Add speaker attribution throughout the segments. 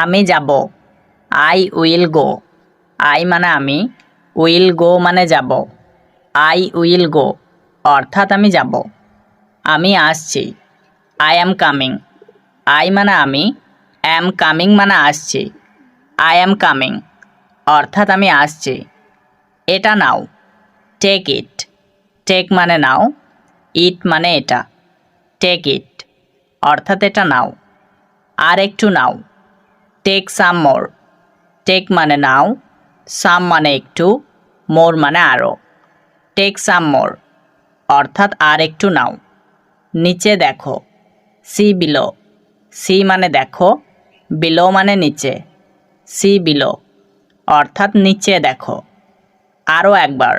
Speaker 1: আমি যাব। I will go. I মানে আমি, উইল গো মানে যাব। আই উইল গো অর্থাৎ আমি যাব। আমি আসছি। I am coming. আই মানে আমি, অ্যাম কামিং মানে আসছি। আই অ্যাম কামিং অর্থাৎ আমি আসছি। এটা নাও। Take it. টেক মানে নাও, ইট মানে এটা। টেক ইট অর্থাৎ এটা নাও। আর একটু নাও। টেক সাম মোর। টেক মানে নাও, সাম মানে একটু, মোর মানে আরও। টেক সাম মোর অর্থাৎ আর একটু নাও। নিচে দেখো। C below. সি মানে দেখো, বিলো মানে নিচে। সি বিলো অর্থাৎ নিচে দেখো। আরও একবার।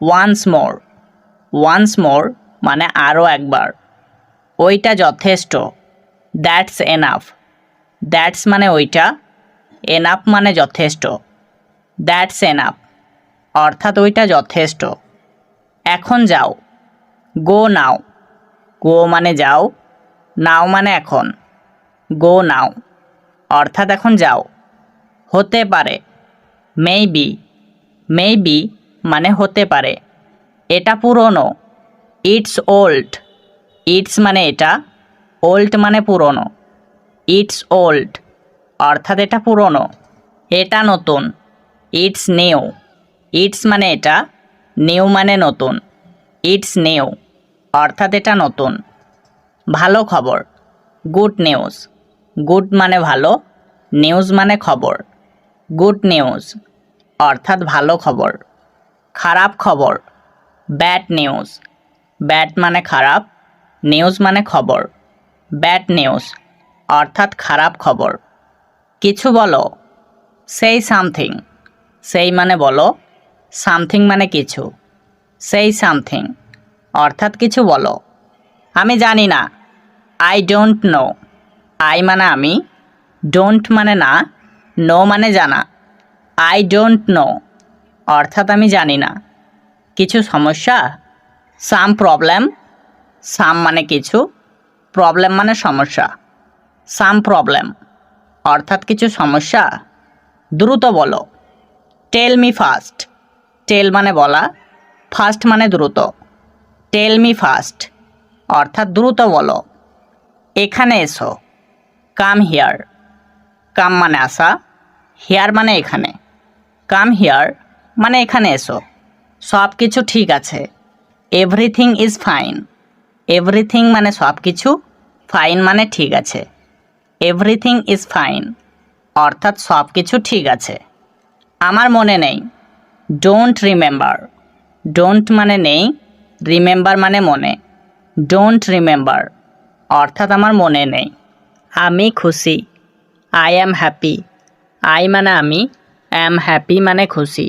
Speaker 1: Once more. ওয়ান্স মোর মানে আরও একবার। ওইটা যথেষ্ট। That's enough. দ্যাটস মানে ওইটা, এনাফ মানে যথেষ্ট। দ্যাটস এনাফ অর্থাৎ ওইটা যথেষ্ট। এখন যাও। গো নাও। গো মানে যাও, নাও মানে এখন। গো নাও অর্থাৎ এখন যাও। হতে পারে। মেবি। মেবি মানে হতে পারে। এটা পুরনো। It's old. ইটস মানে এটা, ওল্ড মানে পুরনো। ইটস ওল্ড অর্থাৎ এটা পুরনো। এটা নতুন। It's new. ইটস মানে এটা, নিউ মানে নতুন। ইটস নিউ অর্থাৎ এটা নতুন। ভালো খবর। Good news. গুড মানে ভালো, নিউজ মানে খবর। গুড নিউজ অর্থাৎ ভালো খবর। খারাপ খবর। Bad news. ব্যাড মানে খারাপ, নিউজ মানে খবর। ব্যাড নিউজ অর্থাৎ খারাপ খবর। কিছু বলো। সেই সামথিং। সেই মানে বলো, সামথিং মানে কিছু। সেই সামথিং অর্থাৎ কিছু বলো। আমি জানি না। I don't know. আই মানে আমি, ডোন্ট মানে না, নো মানে জানা। আই ডোন্ট নো অর্থাৎ আমি জানি না। কিছু সমস্যা। সাম প্রবলেম। সাম মানে কিছু, প্রবলেম মানে সমস্যা। সাম প্রবলেম অর্থাৎ কিছু সমস্যা। দ্রুত বলো। Tell me fast. টেল মানে বলা, ফাস্ট মানে দ্রুত। টেল মি ফাস্ট অর্থাৎ দ্রুত বলো। এখানে এসো। Come here. কাম মানে আসা, হিয়ার মানে এখানে। কাম হিয়ার মানে এখানে এসো। সব কিছু ঠিক আছে। Everything is fine. এভরিথিং মানে সব কিছু, ফাইন মানে ঠিক আছে। এভরিথিং ইজ ফাইন অর্থাৎ সব কিছু ঠিক আছে। আমার মনে নেই। Don't remember. ডোন্ট মানে নেই, রিমেম্বার মানে মনে। ডোন্ট রিমেম্বার অর্থাৎ আমার মনে নেই। আমি খুশি। I am happy. আই মানে আমি, অ্যাম হ্যাপি মানে খুশি।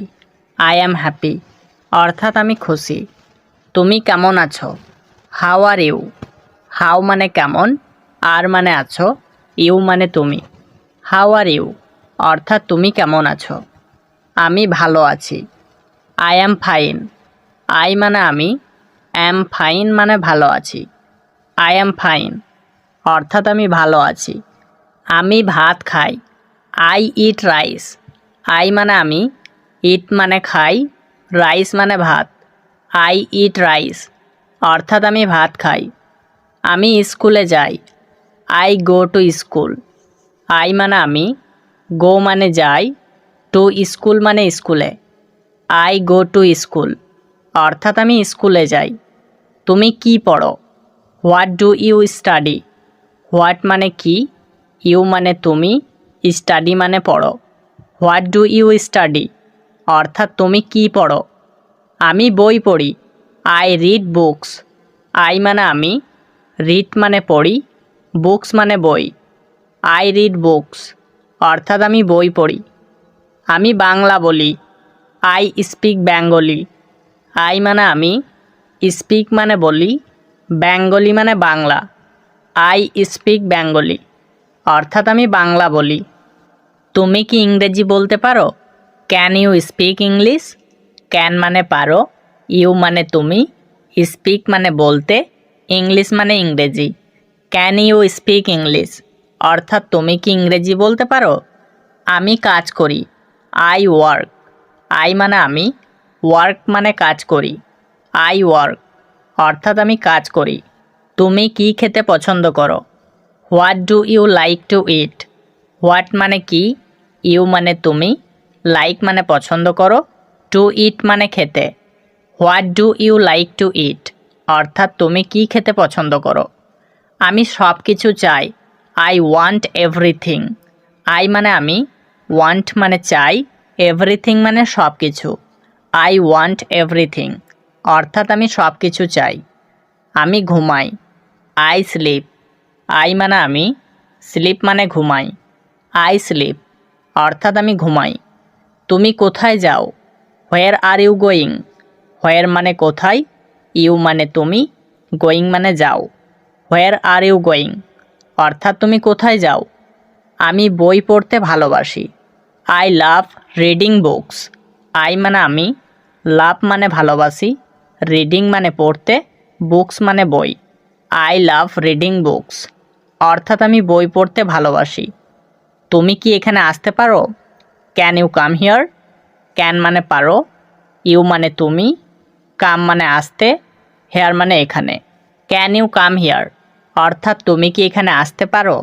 Speaker 1: আই অ্যাম হ্যাপি অর্থাৎ আমি খুশি। তুমি কেমন আছো? How are you. হাউ মানে কেমন, আর মানে আছো, ইউ মানে তুমি। হাউ আর ইউ অর্থাৎ তুমি কেমন আছো। আমি ভালো আছি। I am fine. আই মানে আমি, অ্যাম ফাইন মানে ভালো আছি। আই অ্যাম ফাইন অর্থাৎ আমি ভালো আছি। আমি ভাত খাই। I eat rice. আই মানে আমি, ইট মানে খাই, রাইস মানে ভাত। আই ইট রাইস অর্থাৎ আমি ভাত খাই। আমি স্কুলে যাই। I go to school. I মানে আমি, গো মানে যাই, টু স্কুল মানে স্কুলে। আই গো টু স্কুল অর্থাৎ আমি স্কুলে যাই। তুমি কি পড়ো? What do you study. What মানে কি, ইউ মানে তুমি, স্টাডি মানে পড়ো। হোয়াট ডু ইউ স্টাডি অর্থাৎ তুমি কি পড়ো। আমি বই পড়ি। I read books. আই মানে আমি, রিড মানে পড়ি, বুকস মানে বই। আই রিড বুকস অর্থাৎ আমি বই পড়ি। আমি বাংলা বলি। I speak Bengali. আই মানে আমি, স্পিক মানে বলি, বেঙ্গলি মানে বাংলা। আই স্পিক বেঙ্গলি অর্থাৎ আমি বাংলা বলি। তুমি কি ইংরেজি বলতে পারো? Can you speak English. Can মানে পারো, ইউ মানে তুমি, স্পিক মানে বলতে, ইংলিশ মানে ইংরেজি। ক্যান ইউ স্পিক ইংলিশ অর্থাৎ তুমি কি ইংরেজি বলতে পারো? আমি কাজ করি, আই ওয়ার্ক। আই মানে আমি, ওয়ার্ক মানে কাজ করি। আই ওয়ার্ক অর্থাৎ আমি কাজ করি। তুমি কি খেতে পছন্দ করো? What do you like to eat? What মানে কি, ইউ মানে তুমি, লাইক মানে পছন্দ করো, টু ইট মানে খেতে। What do you like to eat অর্থাৎ তুমি কি খেতে পছন্দ করো? আমি সব কিছু চাই, আই ওয়ান্ট এভরিথিং। আই মানে আমি, ওয়ান্ট মানে চাই, এভরিথিং মানে সব কিছু। আই ওয়ান্ট এভরিথিং অর্থাৎ আমি সব কিছু চাই। আমি ঘুমাই, আই স্লিপ। আই মানে আমি, স্লিপ মানে ঘুমাই। আই স্লিপ অর্থাৎ আমি ঘুমাই। তুমি কোথায় যাও? হোয়ার আর ইউ গোয়িং? হোয়ার মানে কোথায়, ইউ মানে তুমি, গোয়িং মানে যাও। হোয়ার আর ইউ গোয়িং অর্থাৎ তুমি কোথায় যাও? আমি বই পড়তে ভালোবাসি, I love reading books. I মানে আমি, লাভ মানে ভালোবাসি, রিডিং মানে পড়তে, বুকস মানে বই। আই লাভ রিডিং বুকস অর্থাৎ আমি বই পড়তে ভালোবাসি। তুমি কি এখানে আসতে পারো? Can you come here? Can মানে পারো, ইউ মানে তুমি, কাম মানে আসতে, হেয়ার মানে এখানে। ক্যান ইউ কাম হিয়ার অর্থাৎ তুমি কি এখানে আসতে পারো?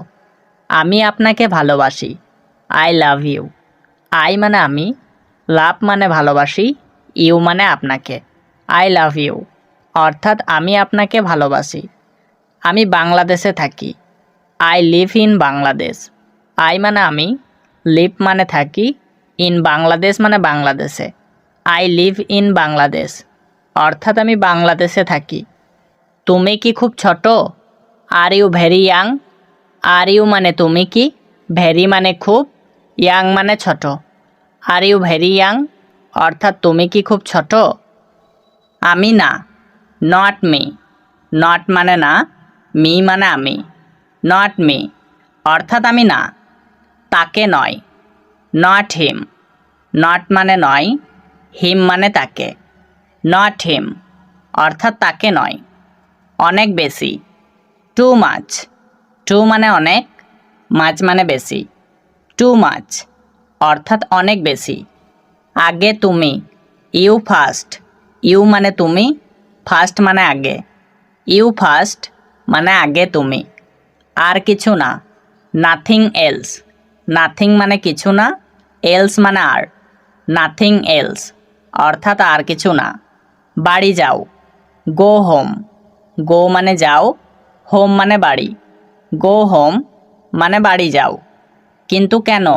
Speaker 1: আমি আপনাকে ভালোবাসি, আই লাভ ইউ। আই মানে আমি, লাভ মানে ভালোবাসি, ইউ মানে আপনাকে। আই লাভ ইউ অর্থাৎ আমি আপনাকে ভালোবাসি। আমি বাংলাদেশে থাকি, I live in Bangladesh. I মানে আমি, লিভ মানে থাকি, ইন বাংলাদেশ মানে বাংলাদেশে। আই লিভ ইন বাংলাদেশ অর্থাৎ আমি বাংলাদেশে থাকি। তুমি কি খুব ছোট? Are you very young? Are you মানে তুমি কি, ভেরি মানে খুব, ইয়াং মানে ছোট। আর ইউ ভেরি ইয়াং অর্থাৎ তুমি কি খুব ছোট? আমি না, নট মি। নট মানে না, মি মানে আমি। নট মি অর্থাৎ আমি না। তাকে নয়, নট হিম। নট মানে নয়, হিম মানে তাকে। নট হিম অর্থাৎ তাকে নয়। অনেক বেশি, টু মাচ। টু মানে অনেক, মাছ মানে বেশি। টু মাচ অর্থাৎ অনেক বেশি। আগে তুমি, ইউ ফার্স্ট। ইউ মানে তুমি, ফার্স্ট মানে আগে। ইউ ফার্স্ট মানে আগে তুমি। আর কিছু না, নাথিং এলস। নাথিং মানে কিছু না, এলস মানে আর। নাথিং এলস অর্থাৎ আর কিছু না। বাড়ি যাও, গো হোম। গো মানে যাও, হোম মানে বাড়ি। গো হোম মানে বাড়ি যাও। কিন্তু কেন?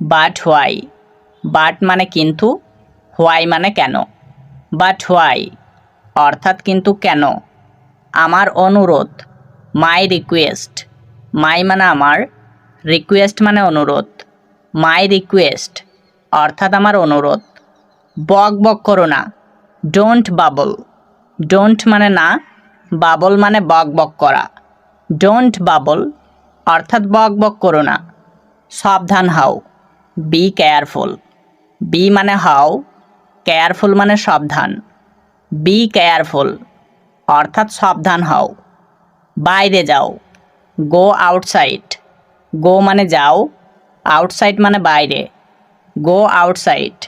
Speaker 1: But why. বাট মানে কিন্তু, হোয়াই মানে কেন। বাট হোয়াই অর্থাৎ কিন্তু কেন। আমার অনুরোধ, মাই রিকোয়েস্ট। মাই মানে আমার, রিকোয়েস্ট মানে অনুরোধ। মাই রিকোয়েস্ট অর্থাৎ আমার অনুরোধ। বক বক করো না, ডোন্ট বাবল। ডোন্ট মানে না, বাবল মানে বক বক করা। ডোন্ট বাবল অর্থাৎ বক বক করো না। সাবধান হও, বি কেয়ারফুল। বি মানে হও, কেয়ারফুল মানে সাবধান। বি কেয়ারফুল অর্থাৎ সাবধান হও। বাইরে যাও, গো আউটসাইড। গো মানে যাও, আউটসাইড মানে বাইরে। গো আউটসাইড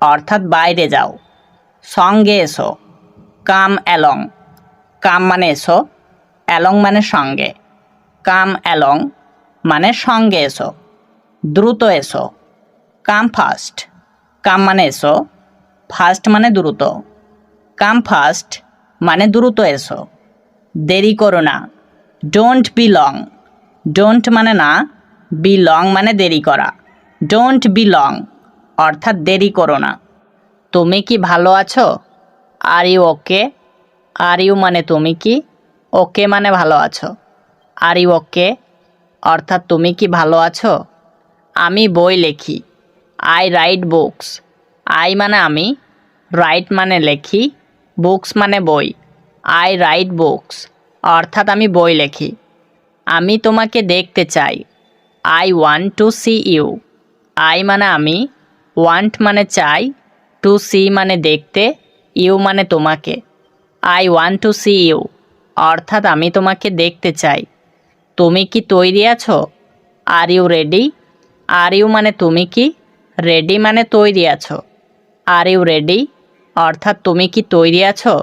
Speaker 1: অর্থাৎ বাইরে যাও। সঙ্গে এসো, কাম অ্যালং। কাম মানে এসো, অ্যালং মানে সঙ্গে। কাম অ্যালং মানে সঙ্গে এসো। দ্রুত এসো, কাম ফাস্ট। কাম মানে এসো, ফাস্ট মানে দ্রুত। কাম ফাস্ট মানে দ্রুত এসো। দেরি করো না, ডোন্ট বি লং। ডোন্ট মানে না, বি লং মানে দেরি করা। ডোন্ট বি লং অর্থাৎ দেরি করো না। তুমি কি ভালো আছো? Are you okay? R you মানে তুমি কি, ওকে মানে ভালো আছো। আর ইউ ওকে অর্থাৎ তুমি কি ভালো আছো? আমি বই লেখি, আই রাইট বুকস। আই মানে আমি, রাইট মানে লেখি, বুকস মানে বই। আই রাইট বুকস অর্থাৎ আমি বই লেখি। আমি তোমাকে দেখতে চাই, I want to see you. I মানে আমি, ওয়ান্ট মানে চাই, টু সি মানে দেখতে, ইউ মানে তোমাকে। I want to see you অর্থাৎ আমি তোমাকে দেখতে চাই। তুমি কি তৈরি আছো? Are you ready? Are you মানে তুমি কি, রেডি মানে তৈরি আছো। আর ইউ রেডি অর্থাৎ তুমি কি তৈরি আছো?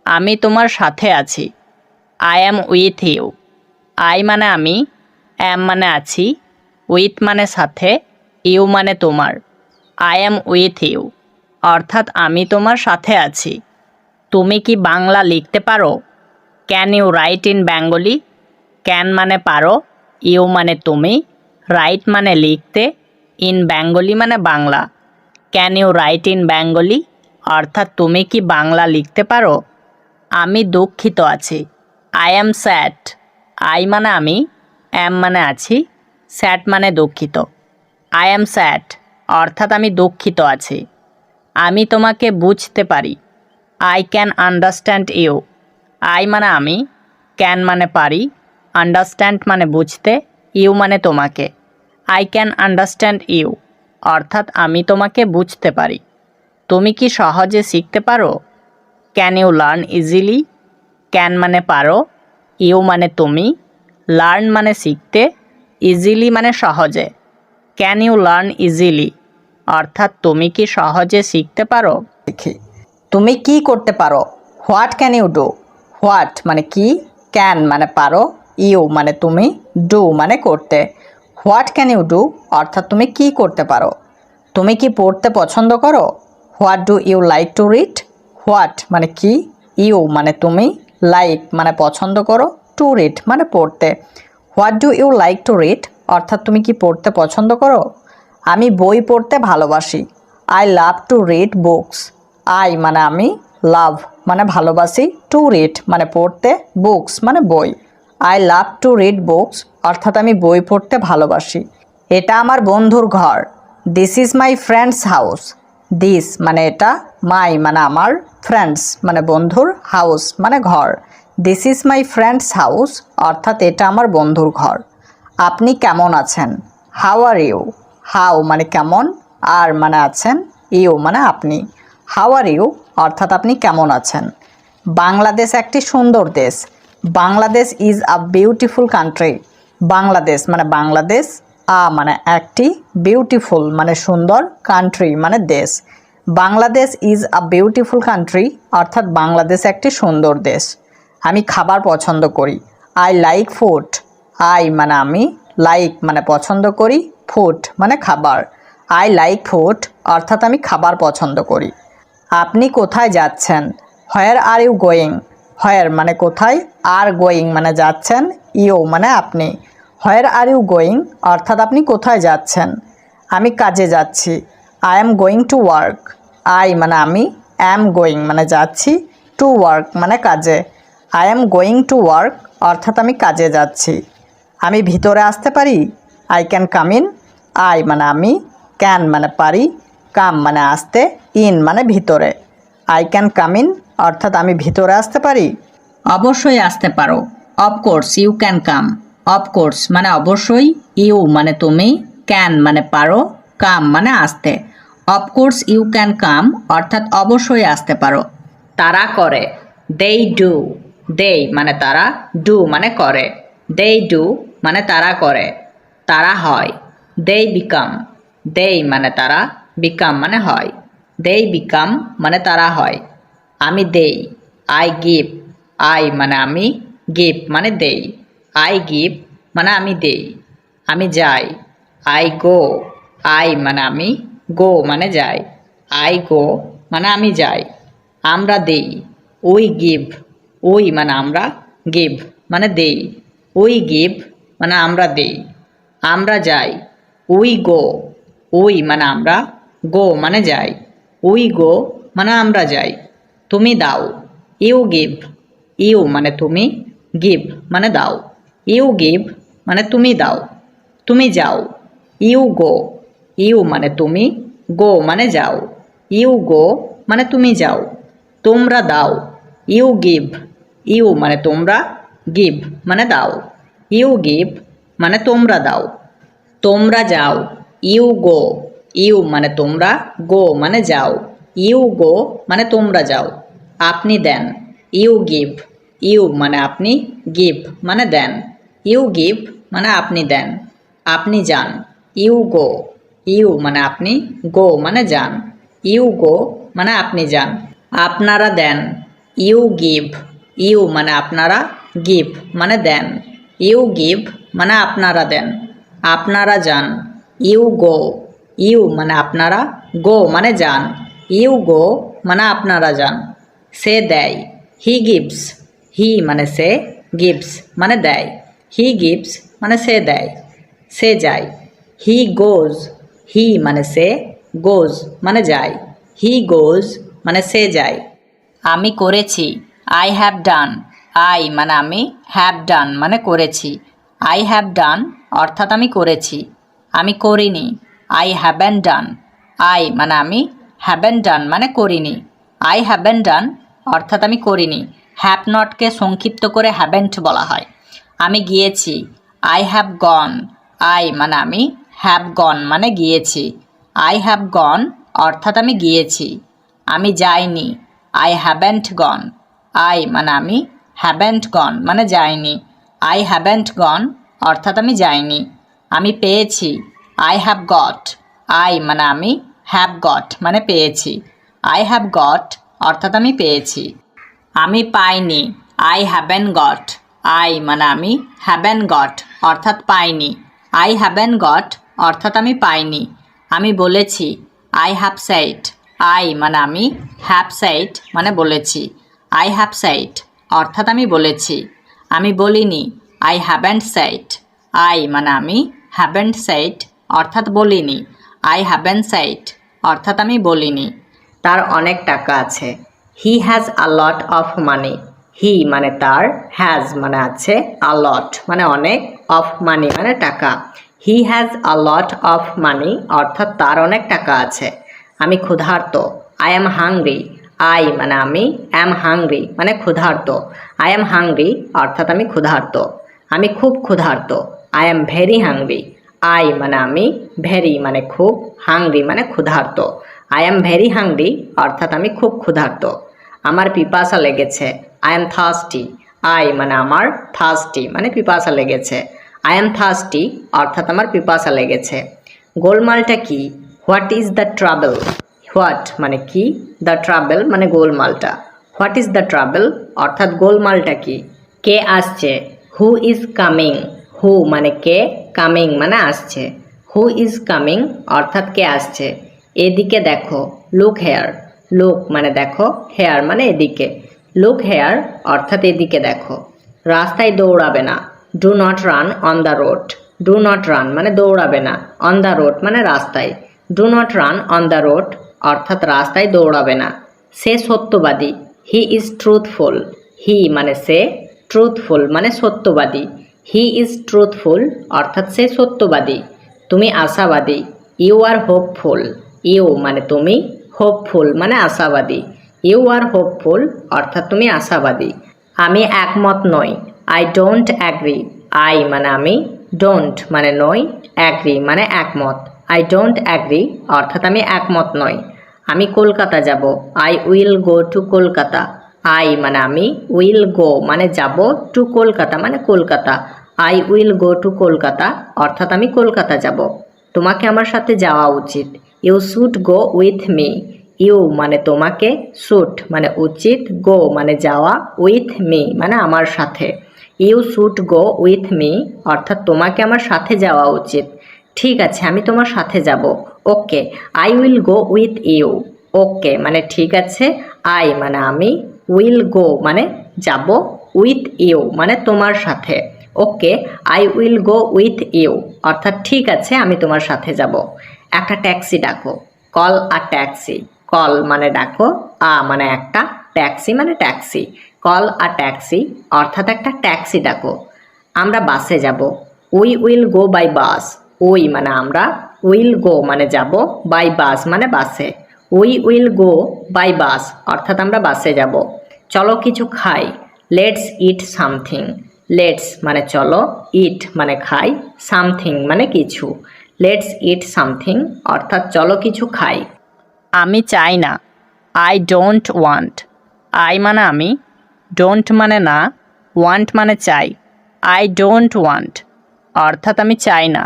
Speaker 1: আমি তোমার সাথে আছি। I am with you. I মানে আমি, অ্যাম মানে আছি, উইথ মানে সাথে, ইউ মানে তোমার। আই অ্যাম উইথ ইউ অর্থাৎ আমি তোমার সাথে আছি। তুমি কি বাংলা লিখতে পারো? Can you write in Bengali? Can মানে পারো, ইউ মানে তুমি, রাইট মানে লিখতে, ইন বেঙ্গলি মানে Bangla. Can you write in Bengali অর্থাৎ তুমি কি বাংলা লিখতে পারো? আমি দুঃখিত আছি। I am sad. আই মানে আমি, অ্যাম মানে আছি, স্যাড মানে দুঃখিত। আই অ্যাম স্যাড অর্থাৎ আমি দুঃখিত আছি। আমি তোমাকে বুঝতে পারি। I can understand you. I মানে আমি, ক্যান মানে পারি, আন্ডারস্ট্যান্ড মানে বুঝতে, ইউ মানে তোমাকে। আই ক্যান আন্ডারস্ট্যান্ড ইউ অর্থাৎ আমি তোমাকে বুঝতে পারি। তুমি কি সহজে শিখতে পারো? Can you learn easily? Can মানে পারো, ইউ মানে তুমি, লার্ন মানে শিখতে, ইজিলি মানে সহজে। ক্যান ইউ লার্ন ইজিলি অর্থাৎ তুমি কি সহজে শিখতে পারো? তুমি কি করতে পারো? What can you do? What মানে কি, ক্যান মানে পারো, ইউ মানে তুমি, ডু মানে করতে। হোয়াট ক্যান ইউ ডু অর্থাৎ তুমি কি করতে পারো। তুমি কি পড়তে পছন্দ করো? What do you like to read? What মানে কি, ইউ মানে তুমি, লাইক মানে পছন্দ করো, টু রিড মানে পড়তে। What do you like to read অর্থাৎ তুমি কি পড়তে পছন্দ করো? আমি বই পড়তে ভালোবাসি। I love to read books. I মানে আমি, লাভ মানে ভালোবাসি, টু রিড মানে পড়তে, বুকস মানে বই। I love to read books অর্থাৎ আমি বই পড়তে ভালোবাসি। এটা আমার বন্ধুর ঘর। This is my friends house. This মানে এটা, মাই মানে আমার, ফ্রেন্ডস মানে বন্ধুর, হাউস মানে ঘর। This is my friends house অর্থাৎ এটা আমার বন্ধুর ঘর। আপনি কেমন আছেন? How are you? হাউ মানে কেমন, আর মানে আছেন, ইউ মানে আপনি। হাউ আর ইউ অর্থাৎ আপনি কেমন আছেন। বাংলাদেশ একটি সুন্দর দেশ। Bangladesh is a beautiful country. Bangladesh মানে বাংলাদেশ, মানে একটি, বিউটিফুল মানে সুন্দর, কান্ট্রি মানে দেশ। Bangladesh is a beautiful country অর্থাৎ বাংলাদেশ একটি সুন্দর দেশ। আমি খাবার পছন্দ করি। I like food. আই মানে আমি, লাইক মানে পছন্দ করি, ফুড মানে খাবার। আই লাইক ফুড অর্থাৎ আমি খাবার পছন্দ করি। আপনি কোথায় যাচ্ছেন? হোয়ার আর ইউ গোয়িং? হোয়ার মানে কোথায়, আর গোয়িং মানে যাচ্ছেন, ইউ মানে আপনি। হোয়ার আর ইউ গোয়িং অর্থাৎ আপনি কোথায় যাচ্ছেন? আমি কাজে যাচ্ছি। I am going to work. I মানে আমি, অ্যাম গোয়িং মানে যাচ্ছি, টু ওয়ার্ক মানে কাজে। I am going to work অর্থাৎ আমি কাজে যাচ্ছি। আমি ভিতরে আসতে পারি? I can come in. I মানে আমি, ক্যান মানে পারি, কাম মানে আসতে, ইন মানে ভিতরে। আই ক্যান কাম ইন অর্থাৎ আমি ভিতরে আসতে পারি। অবশ্যই আসতে পারো। Of course you can come. Of course মানে অবশ্যই, ইউ মানে তুমি, ক্যান মানে পারো, কাম মানে আসতে। অফকোর্স ইউ ক্যান কাম অর্থাৎ অবশ্যই আসতে পারো। তারা করে। দেই ডু। দেই মানে তারা, ডু মানে করে। দেই ডু মানে তারা করে। তারা হয়। দেই বিকাম। দেই মানে তারা, বিকাম মানে হয়। দেই বিকাম মানে তারা হয়। আমি দেই। I give. আই মানে আমি, গিভ মানে দেই। আই গিভ মানে আমি দেই। আমি যাই। I go. আই মানে আমি, গো মানে যাই। আই গো মানে আমি যাই। আমরা দেই। We give. উই মানে আমরা, গিভ মানে দেই। উই গিভ মানে আমরা দেই। আমরা যাই। We go. উই মানে আমরা, গো মানে যাই। উই গো মানে আমরা যাই। তুমি দাও। You give. ইউ মানে তুমি, গিভ মানে দাও। ইউ গিভ মানে তুমি দাও। তুমি যাও। You go. ইউ মানে তুমি, গো মানে যাও। ইউ গো মানে তুমি যাও। তোমরা দাও। You give. ইউ মানে তোমরা, গিভ মানে দাও। ইউ গিভ মানে তোমরা দাও। তোমরা যাও। You go. ইউ মানে তোমরা, গো মানে যাও। ইউ গো মানে তোমরা যাও। আপনি দেন। You give. ইউ মানে আপনি, গিভ মানে দেন। ইউ গিভ মানে আপনি দেন, আপনি যান। ইউ গো, ইউ মানে আপনি, গো মানে যান। ইউ গো মানে আপনি যান। আপনারা দেন, ইউ গিভ, ইউ মানে আপনারা, গিভ মানে দেন। ইউ গিভ মানে আপনারা দেন। আপনারা যান, ইউ গো, ইউ মানে আপনারা, গো মানে যান। ইউ গো মানে আপনারা যান। সে দেয়, হি গিভস, হি মানে সে, গিভস মানে দেয়। হি গিভস মানে সে দেয়। সে যায়, হি গোজ, হি মানে সে, গোজ মানে যায়। হি গোজ মানে সে যায়। আমি করেছি, আই হ্যাভ ডান, আই মানে আমি, হ্যাভ ডান মানে করেছি। আই হ্যাভ ডান অর্থাৎ আমি করেছি। আমি করিনি, আই হ্যাভেন ডান, আই মানে আমি, হ্যাভেন ডান মানে করিনি। আই হ্যাভেন ডান অর্থাৎ আমি করিনি। হ্যাভ নটকে সংক্ষিপ্ত করে হ্যাভেন্ট বলা হয়। আমি গিয়েছি, আই হ্যাভ গন, আই মানে আমি, হ্যাভ গন মানে গিয়েছি। আই হ্যাভ গন অর্থাৎ আমি গিয়েছি। আমি যাইনি, আই হ্যাভেন্ট গন, আই মানে আমি, হ্যাভেন্ট গন মানে যাইনি। আই হ্যাভেন্ট গন অর্থাৎ আমি যাইনি। আমি পেয়েছি, আই হ্যাভ গট, আই মানে আমি, হ্যাভ গট মানে পেয়েছি। আই হ্যাভ গট অর্থাৎ আমি পেয়েছি। আমি পাইনি, আই হ্যাভেন গট, আই মানে আমি, হ্যাভেন গট অর্থাৎ পাইনি। আই হ্যাভেন গট অর্থাৎ আমি পাইনি। আমি বলেছি, আই হ্যাভ সেইড, আই মানে আমি, হ্যাভ সেইড মানে বলেছি। আই হ্যাভ সেইড অর্থাৎ আমি বলেছি। আমি বলিনি, আই হ্যাভেন্ট সেইড, আই মানে আমি, হ্যাভেন্ট সেইড অর্থাৎ বলিনি। আই হ্যাভেন্ট সেইড অর্থাৎ আমি বলিনি। তার অনেক টাকা আছে, he has a lot of money, হি মানে তার, হ্যাজ মানে আছে, আ লট মানে অনেক, অফ মানি মানে টাকা। He has a lot of money অর্থাৎ তার অনেক টাকা আছে। আমি ক্ষুধার্ত, আই অ্যাম হাংরি, আই মানে আমি, অ্যাম হাংরি মানে ক্ষুধার্ত। আই অ্যাম হাংরি অর্থাৎ আমি ক্ষুধার্ত। আমি খুব ক্ষুধার্ত, I am very hungry, I মানে আমি, ভেরি মানে খুব, হাংরি মানে ক্ষুধার্ত। আই অ্যাম ভেরি হাংরি অর্থাৎ আমি খুব ক্ষুধার্ত। আমার পিপাসা লেগেছে, আই এম থার্স্টি, আই মানে আমার, থার্স্টি মানে পিপাসা লেগেছে। আই এম থার্স্টি অর্থাৎ আমার পিপাসা লেগেছে। গোলমালটা কি, what is the trouble, what মানে কি, দ্য ট্রাবল মানে গোলমালটা। হোয়াট ইজ দ্য ট্রাবল অর্থাৎ গোলমালটা কি। কে আসছে, হু ইজ কামিং, হু মানে কে, কামিং মানে আসছে। হু ইজ কামিং অর্থাৎ কে আসছে। এদিকে দেখো, লুক হেয়ার, লুক মানে দেখো, হেয়ার মানে এদিকে। লুক হেয়ার অর্থাৎ এদিকে দেখো। রাস্তায় দৌড়াবে না, do not run on the road, do not run মানে দৌড়াবে না, অন দ্য রোড মানে রাস্তায়। Do not run on the road অর্থাৎ রাস্তায় দৌড়াবে না। সে সত্যবাদী, হি ইজ ট্রুথফুল, হি মানে সে, ট্রুথফুল মানে সত্যবাদী। হি ইজ ট্রুথফুল অর্থাৎ সে সত্যবাদী। তুমি আশাবাদী, ইউ আর হোপফুল, ইউ মানে তুমি, হোপফুল মানে আশাবাদী। ইউ আর হোপফুল অর্থাৎ তুমি আশাবাদী। আমি একমত নই, আই ডোন্ট অ্যাগ্রি, আই মানে আমি, ডোন্ট মানে নই, অ্যাগ্রি মানে একমত। আই ডোন্ট অ্যাগ্রি অর্থাৎ আমি একমত নই। আমি কলকাতা যাব, I will go to Kolkata, I মানে আমি, উইল গো মানে যাব, টু কলকাতা মানে Kolkata. I will go to Kolkata অর্থাৎ আমি কলকাতা যাব। তোমাকে আমার সাথে যাওয়া উচিত, you should go with me, you মানে তোমাকে, শুড মানে উচিত, গো মানে যাওয়া, উইথ মি মানে আমার সাথে। You should go with me অর্থাৎ তোমাকে আমার সাথে যাওয়া উচিত। ঠিক আছে, আমি তোমার সাথে যাব। Okay, I will go with you, okay মানে ঠিক আছে, আই মানে আমি, উইল গো মানে যাব, উইথ ইউ মানে তোমার সাথে। Okay, I will go with you অর্থাৎ ঠিক আছে, আমি তোমার সাথে যাব। একটা ট্যাক্সি ডাকো, কল আ ট্যাক্সি, কল মানে ডাকো, আ মানে একটা, ট্যাক্সি মানে ট্যাক্সি। কল আ ট্যাক্সি অর্থাৎ একটা ট্যাক্সি ডাকো। আমরা বাসে যাব, we will go by bus, we মানে আমরা, উইল গো মানে যাব, বাই বাস মানে বাসে। We will go by bus অর্থাৎ আমরা বাসে যাব। চলো কিছু খাই, লেটস ইট সামথিং, লেটস মানে চলো, ইট মানে খাই, সামথিং মানে কিছু। লেটস ইট সামথিং অর্থাৎ চলো কিছু খাই। আমি চাই না, আই ডোন্ট ওয়ান্ট, আই মানে আমি, ডোন্ট মানে না, ওয়ান্ট মানে চাই। আই ডোন্ট ওয়ান্ট অর্থাৎ আমি চাই না।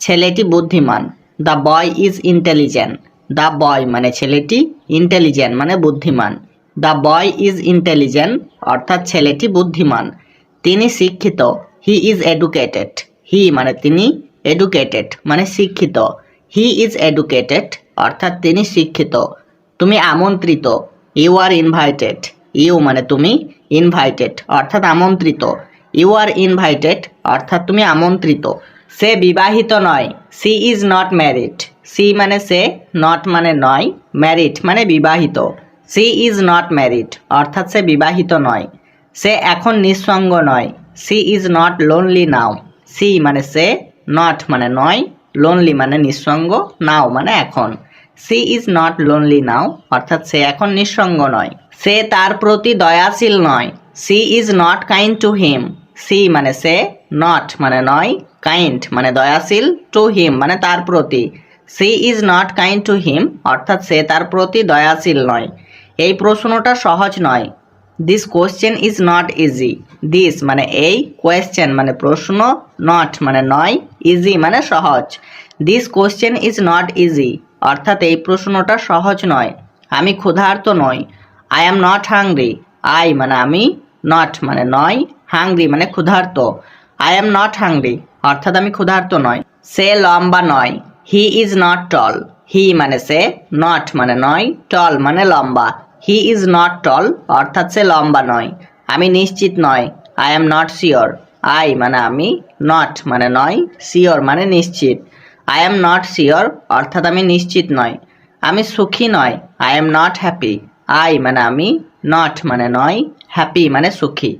Speaker 1: ছেলেটি বুদ্ধিমান। The boy is intelligent. The boy মানে ছেলেটি, ইন্টেলিজেন্ট মানে বুদ্ধিমান। দ্য বয় ইজ ইন্টেলিজেন্ট অর্থাৎ ছেলেটি বুদ্ধিমান। তিনি শিক্ষিত। He is educated. হি মানে তিনি, এডুকেটেড মানে শিক্ষিত। হি ইজ এডুকেটেড অর্থাৎ তিনি শিক্ষিত। তুমি আমন্ত্রিত। You are invited. ইউ মানে তুমি, ইনভাইটেড অর্থাৎ আমন্ত্রিত। ইউ আর ইনভাইটেড অর্থাৎ তুমি আমন্ত্রিত। সে বিবাহিত নয়। She is not married. She মানে সে, নট মানে নয়, ম্যারিড মানে বিবাহিত। সি ইজ নট ম্যারিড অর্থাৎ সে বিবাহিত নয়। সে এখন নিঃসঙ্গ নয়। She is not lonely now. She মানে সে, নট মানে নয়, লোনলি মানে নিঃসঙ্গ, নাও মানে এখন। সি ইজ নট লোনলি নাও অর্থাৎ সে এখন নিঃসঙ্গ নয়। সে তার প্রতি দয়াশীল নয়। She is not kind to him. She মানে সে, নট মানে নয়, কাইন্ড মানে দয়াশীল, টু হিম মানে তার প্রতি। She is not kind to him অর্থাৎ সে তার প্রতি দয়াশীল নয়। এই প্রশ্নটা সহজ নয়। This question is not easy. This মানে এই, কোয়েশ্চেন মানে প্রশ্ন, নট মানে নয়, ইজি মানে সহজ। This question is not easy অর্থাৎ এই প্রশ্নটা সহজ নয়। আমি ক্ষুধার্ত নই। I am not hungry. I মানে আমি, নট মানে নয়, হাংরি মানে ক্ষুধার্ত। আই অ্যাম নট হাংরি অর্থাৎ আমি ক্ষুধার্ত নয়। সে লম্বা নয়। হি ইজ নট টল। হি মানে সে, নট মানে নয়, টল মানে লম্বা। হি ইজ নট টল অর্থাৎ সে লম্বা নয়। আমি নিশ্চিত নয়। I am not sure. I মানে আমি, নট মানে নয়, শিওর মানে নিশ্চিত। আই অ্যাম নট শিওর অর্থাৎ আমি নিশ্চিত নয়। আমি সুখী নয়। I am not happy. I মানে আমি, নট মানে নয়, হ্যাপি মানে সুখী।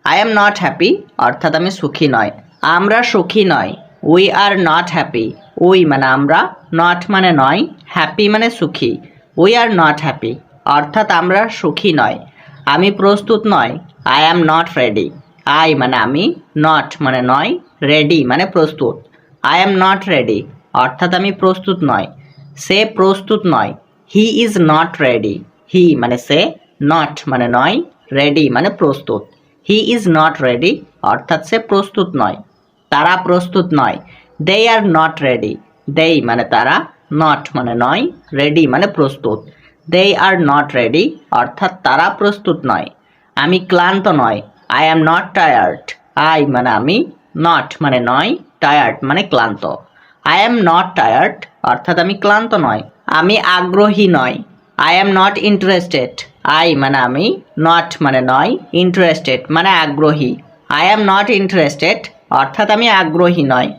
Speaker 1: আই অ্যাম নট হ্যাপি অর্থাৎ আমি সুখী নয়। আমরা সুখী নয়। We are not happy. We মানে আমরা, নট মানে নয়, হ্যাপি মানে সুখী। উই আর নট হ্যাপি অর্থাৎ আমরা সুখী নয়। আমি প্রস্তুত নয়। I am not ready. I মানে আমি, নট মানে নয়, রেডি মানে প্রস্তুত। আই অ্যাম নট রেডি অর্থাৎ আমি প্রস্তুত নয়। সে প্রস্তুত নয়। He is not ready. He মানে সে, নট মানে নয়, রেডি মানে প্রস্তুত। হি ইজ নট রেডি অর্থাৎ সে প্রস্তুত নয়। তারা প্রস্তুত নয়। দে আর নট রেডি। দেই মানে তারা, নট মানে নয়, রেডি মানে প্রস্তুত। দে আর নট রেডি অর্থাৎ তারা প্রস্তুত নয়। আমি ক্লান্ত নয়। I am not tired. I মানে আমি, নট মানে নয়, টায়ার্ড মানে ক্লান্ত। আই অ্যাম নট টায়ার্ড অর্থাৎ আমি ক্লান্ত নয়। আমি আগ্রহী নয়। I am not interested. I মানে আমি, নট মানে নয়, ইন্টারেস্টেড মানে আগ্রহী। আই অ্যাম নট ইন্টারেস্টেড অর্থাৎ আমি আগ্রহী নয়।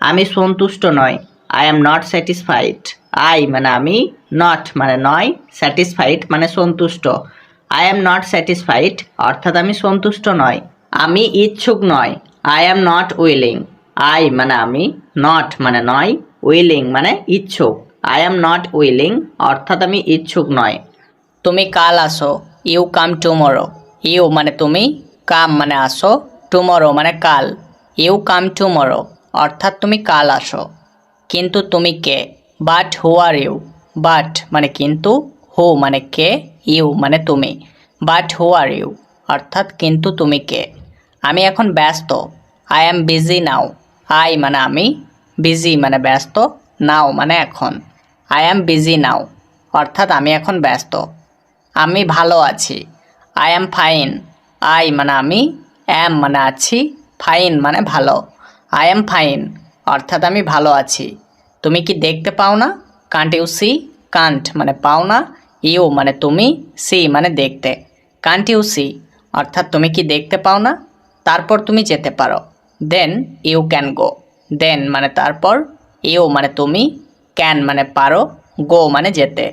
Speaker 1: আমি সন্তুষ্ট নয়। I am not satisfied. I মানে আমি, নট মানে নয়, স্যাটিসফাইড মানে সন্তুষ্ট। আই অ্যাম নট স্যাটিসফাইড অর্থাৎ আমি সন্তুষ্ট নয়। আমি ইচ্ছুক নয়। I am not willing. I মানে আমি, নট মানে নয়, উইলিং মানে ইচ্ছুক। আই অ্যাম নট উইলিং অর্থাৎ আমি ইচ্ছুক নয়। তুমি কাল আসো। You come tomorrow. ইউ মানে তুমি, কাম মানে আসো, টুমরো মানে কাল। ইউ কাম টুমরো অর্থাৎ তুমি কাল আসো। কিন্তু তুমি কে? But who are you. But মানে কিন্তু, হু মানে কে, ইউ মানে তুমি। বাট হু আর ইউ অর্থাৎ কিন্তু তুমি কে? আমি এখন ব্যস্ত। I am busy now. I মানে আমি, বিজি মানে ব্যস্ত, নাও মানে এখন। আই অ্যাম বিজি নাও অর্থাৎ আমি এখন ব্যস্ত। আমি ভালো আছি। I am fine. আই মানে আমি, অ্যাম মানে আছি, ফাইন মানে ভালো। আই অ্যাম ফাইন অর্থাৎ আমি ভালো আছি। তুমি কি দেখতে পাও না? Can't you C. কান্ট মানে পাও না, ইউ মানে তুমি, সি মানে দেখতে। কান্ট ইউ সি অর্থাৎ তুমি কি দেখতে পাও না? তারপর তুমি যেতে পারো। দেন ইউ ক্যান গো। দেন মানে তারপর, ইউ মানে তুমি, ক্যান মানে পারো, গো মানে যেতে।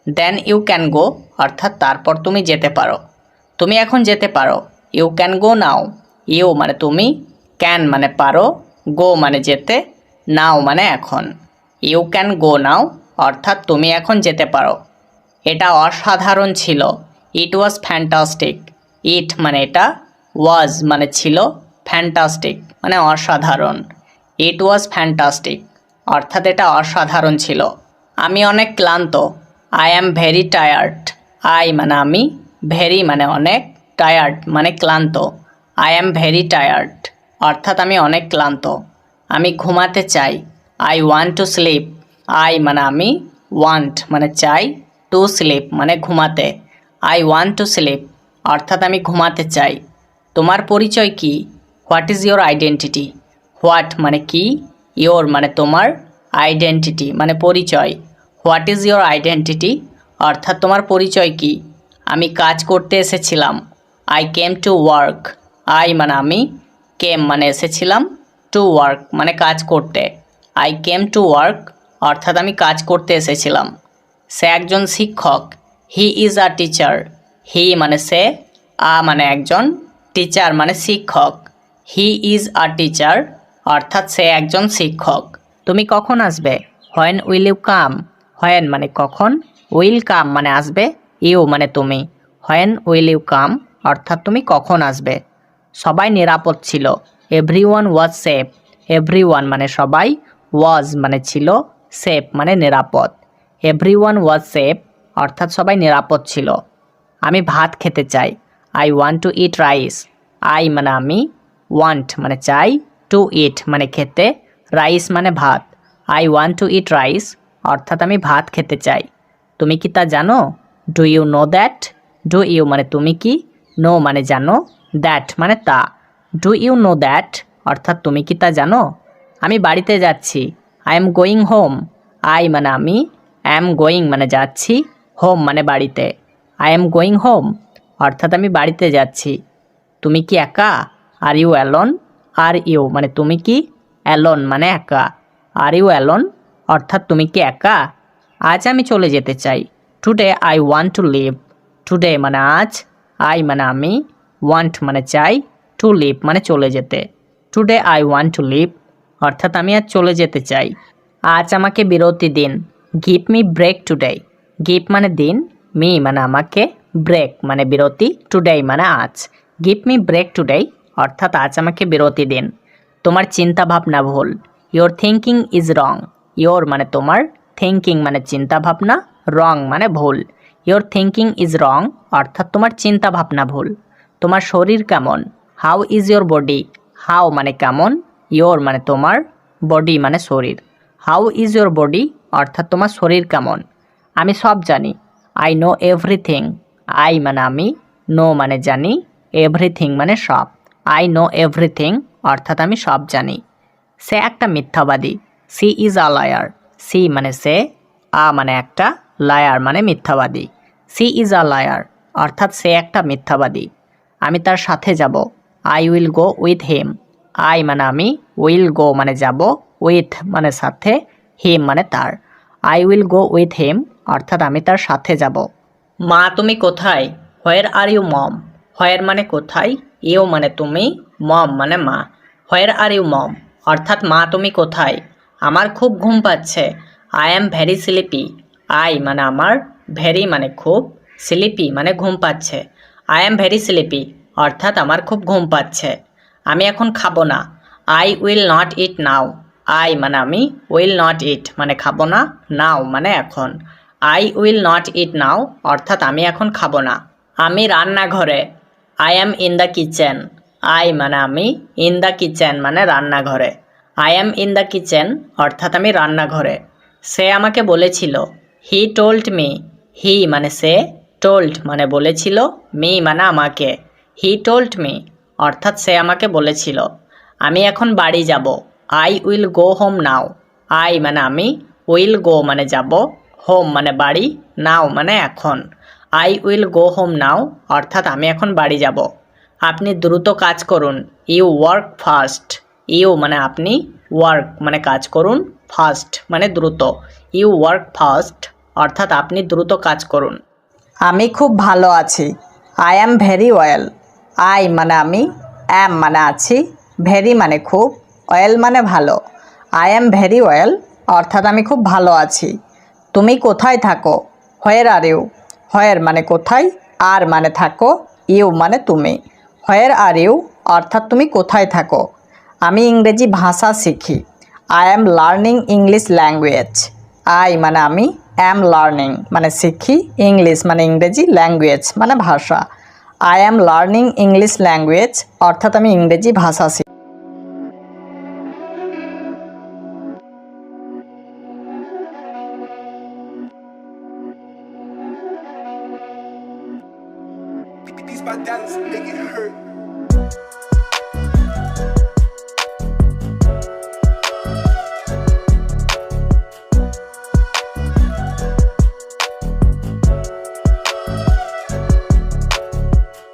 Speaker 1: দেন ইউ ক্যান গো অর্থাৎ তারপর তুমি যেতে পারো। তুমি এখন যেতে পারো। You can go now. You মানে তুমি, ক্যান মানে পারো, গো মানে যেতে, নাও মানে এখন। ইউ ক্যান গো নাও অর্থাৎ তুমি এখন যেতে পারো। এটা অসাধারণ ছিল। ইট ওয়াজ ফ্যান্টাস্টিক। ইট মানে এটা, ওয়াজ মানে ছিল, ফ্যান্টাস্টিক মানে অসাধারণ। ইট ওয়াজ ফ্যান্টাস্টিক অর্থাৎ এটা অসাধারণ ছিল। আমি অনেক ক্লান্ত। I am very tired. I মানে আমি, ভেরি মানে অনেক, টায়ার্ড মানে ক্লান্ত। আই অ্যাম ভেরি টায়ার্ড অর্থাৎ আমি অনেক ক্লান্ত। আমি ঘুমাতে চাই, I want to sleep. I মানে আমি, ওয়ান্ট মানে চাই, টু স্লিপ মানে ঘুমাতে। আই ওয়ান্ট টু স্লিপ অর্থাৎ আমি ঘুমাতে চাই। তোমার পরিচয় কি? What is your identity? What মানে কি, ইয়োর মানে তোমার, আইডেন্টিটি মানে পরিচয়। হোয়াট ইজ ইয়োর আইডেন্টিটি অর্থাৎ তোমার পরিচয় কি? আমি কাজ করতে এসেছিলাম, I came to work. I মানে আমি, কেম মানে এসেছিলাম, টু ওয়ার্ক মানে কাজ করতে। আই কেম টু ওয়ার্ক অর্থাৎ আমি কাজ করতে এসেছিলাম। সে একজন শিক্ষক, হি ইজ আ টিচার। হি মানে সে, আ মানে একজন, টিচার মানে শিক্ষক। হি ইজ আ টিচার অর্থাৎ সে একজন শিক্ষক। তুমি কখন আসবে? When will you come. When মানে কখন, উইল কাম মানে আসবে, ইউ মানে তুমি। হোয়েন উইল ইউ কাম অর্থাৎ তুমি কখন আসবে। সবাই নিরাপদ ছিল, এভরিওয়ান ওয়াজ সেফ। এভরিওয়ান মানে সবাই, ওয়াজ মানে ছিল, সেফ মানে নিরাপদ। এভরিওয়ান ওয়াজ সেফ অর্থাৎ সবাই নিরাপদ ছিল। আমি ভাত খেতে চাই, I want to eat rice. I মানে আমি, ওয়ান্ট মানে চাই, টু ইট মানে খেতে, রাইস মানে ভাত। I want to eat rice অর্থাৎ আমি ভাত খেতে চাই। তুমি কি তা জানো? Do you know that. Do you মানে তুমি কি, নো মানে জানো, দ্যাট মানে তা। ডু ইউ নো দ্যাট অর্থাৎ তুমি কি তা জানো? আমি বাড়িতে যাচ্ছি, I am going home. I মানে আমি, অ্যাম গোয়িং মানে যাচ্ছি, হোম মানে বাড়িতে। আই এম গোয়িং হোম অর্থাৎ আমি বাড়িতে যাচ্ছি। তুমি কি একা? Are you alone. Are you মানে তুমি কি, অ্যালোন মানে একা। আর ইউ অ্যালোন অর্থাৎ তুমি কি একা? আজ আমি চলে যেতে চাই, today I want to leave. Today মানে আজ, আই মানে আমি, ওয়ান্ট মানে চাই, টু লিভ মানে চলে যেতে। Today I want to leave অর্থাৎ আমি আজ চলে যেতে চাই। আজ আমাকে বিরতি দিন, give me break today. Give মানে দিন, মি মানে আমাকে, ব্রেক মানে বিরতি, টুডে মানে আজ। গিভ মি ব্রেক টুডে অর্থাৎ আজ আমাকে বিরতি দিন। তোমার চিন্তা ভাবনা ভুল, your thinking is wrong. Your মানে তোমার, থিঙ্কিং মানে চিন্তা ভাবনা, রং মানে ভুল। ইয়োর থিঙ্কিং ইজ রং অর্থাৎ তোমার চিন্তা ভাবনা ভুল। তোমার শরীর কেমন? How is your body. How মানে কেমন, ইয়োর মানে তোমার, বডি মানে শরীর। হাউ ইজ ইয়োর বডি অর্থাৎ তোমার শরীর কেমন। আমি সব জানি, আই নো এভরিথিং। আই মানে আমি, নো মানে জানি, এভরিথিং মানে সব। আই নো এভরিথিং অর্থাৎ আমি সব জানি। সে একটা মিথ্যাবাদী, she is a liar. She মানে সে, আ মানে একটা, লায়ার মানে মিথ্যাবাদী। সি ইজ আ লায়ার অর্থাৎ সে একটা মিথ্যাবাদী। আমি তার সাথে যাব, I will go with him. I মানে আমি, উইল গো মানে যাব, উইথ মানে সাথে, হিম মানে তার। I will go with him অর্থাৎ আমি তার সাথে যাব। মা তুমি কোথায়? হোয়ার আর ইউ মম। হোয়ার মানে কোথায়, ইউ মানে তুমি, মম মানে মা। হোয়ার আর ইউ মম অর্থাৎ মা তুমি কোথায়? আমার খুব ঘুম পাচ্ছে, I am very sleepy. I মানে আমার, ভেরি মানে খুব, স্লিপি মানে ঘুম পাচ্ছে। আই অ্যাম ভেরি স্লিপি অর্থাৎ আমার খুব ঘুম পাচ্ছে। আমি এখন খাবো না, I will not it now. I মানে আমি, উইল নট ইট মানে খাবো না, নাও মানে এখন। আই উইল নট ইট নাও অর্থাৎ আমি এখন খাবো না। আমি রান্নাঘরে, I am in the kitchen. I মানে আমি, ইন দ্য কিচেন মানে রান্নাঘরে। I am in the kitchen অর্থাৎ আমি রান্নাঘরে। সে আমাকে বলেছিল, হি টোল্ড মি। হি মানে সে, টোল্ড মানে বলেছিল, মি মানে আমাকে। হি টোল্ড মি অর্থাৎ সে আমাকে বলেছিল। আমি এখন বাড়ি যাব, I will go home now. I মানে আমি, উইল গো মানে যাব, হোম মানে বাড়ি, নাও মানে এখন। I will go home now অর্থাৎ আমি এখন বাড়ি যাব। আপনি দ্রুত কাজ করুন, ইউ ওয়ার্ক ফাস্ট। ইউ মানে আপনি, ওয়ার্ক মানে কাজ করুন, ফাস্ট মানে দ্রুত। ইউ ওয়ার্ক ফাস্ট অর্থাৎ আপনি দ্রুত কাজ করুন। আমি খুব ভালো আছি, I am very well. I মানে আমি, অ্যাম মানে আছি, ভেরি মানে খুব, ওয়েল মানে ভালো। আই অ্যাম ভেরি ওয়েল অর্থাৎ আমি খুব ভালো আছি। তুমি কোথায় থাকো? হোয়ার আর ইউ। হোয়ার মানে কোথায়, আর মানে থাকো, ইউ মানে তুমি। হোয়ার আর ইউ অর্থাৎ তুমি কোথায় থাকো। আমি ইংরেজি ভাষা শিখি, I am learning English language. I মানে আমি, অ্যাম লার্নিং মানে শিখি, ইংলিশ মানে ইংরেজি, ল্যাঙ্গুয়েজ মানে ভাষা। I am learning English language অর্থাৎ আমি ইংরেজি ভাষা শিখি।
Speaker 2: piece by Dallas, make it hurt.